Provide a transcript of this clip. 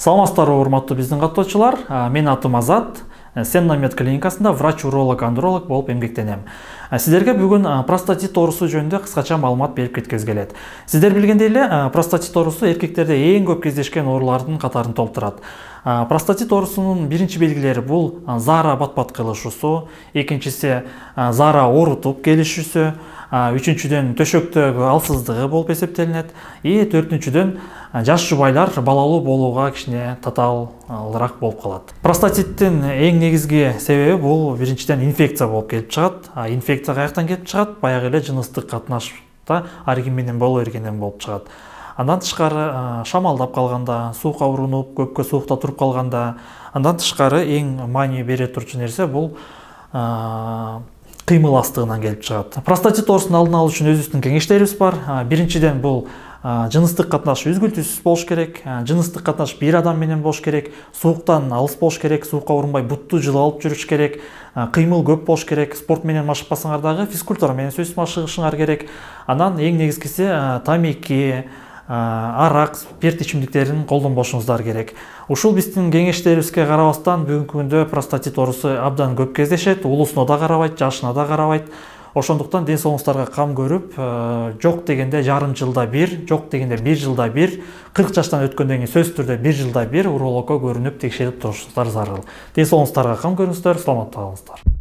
Саламатсыздарбы урматтуу биздин каттоочулар. Мен атым Азат. Сенна мед клиникасында врач-уролог-андролог болуп эмгектенем. Сиздерге бүгүн простатит оорусу жөнүндө кыскача маалымат берип кеткибиз келет. Сиздер билгендей эле, простатит оорусу эркектерде эң көп кездешкен оорулардын катарын толтурат. Простатит оорусунун биринчи белгилери бул заара бат-бат кылышуусу, экинчиси заара оорутуп келишүүсү, үчүнчүдөн төшөктөгү алсыздыгы болуп эсептелинет. Төртүнчүдөн жаш жубайлар балалуу болууга кичине татаалыраак болуп калат. Простатиттин эң негизги себеби бул биринчиден инфекция болуп келип чыгат. Инфекция каяктан келип чыгат? Баягы эле жыныстык катнашта аргин менен боло бергенден болуп чыгат. Андан тышкары шамалдап калганда, суукка урунуп, көпкө суукта туруп калганда, андан тышкары эң маани бере турчу нерсе бул кыймыл астыгынан келип чыгат. Простатит оорусун алдын алуу үчүн өзүбүздүн кеңештерибиз бар. Биринчиден бул жыныстык катнаш үзгүлтүүсүз болуш керек. Жыныстык катнаш бир адам менен болуш керек. Сууктан алыс болуш керек. Суукка урунбай бутту жылып алып жүрүш керек. Кыймыл көп болуш керек. Спорт менен машыкпасаңар дагы физкультура менен сөзсүз машыгышыңар керек. Анан эң негизгиси тамеки, арак, спирт ичимдиктерин колдонбошуңуздар керек. Ушул биздин кеңештерибизге карабастан бүгүнкү күндө простатит оорусу абдан көп кездешет. Улусуна да карабайт, жашына да карабайт. Ошондуктан ден соолугуңуздарга кам көрүп, жок дегенде жарым жылда бир, жок дегенде бир жылда бир, 40 жаштан өткөндөн кийин сөзсүз түрдө бир жылда бир урологко көрүнүп текшерип турушуңуздар зарыл. Ден соолугуңуздарга кам көрүңүздөр, саламатта калыңыздар.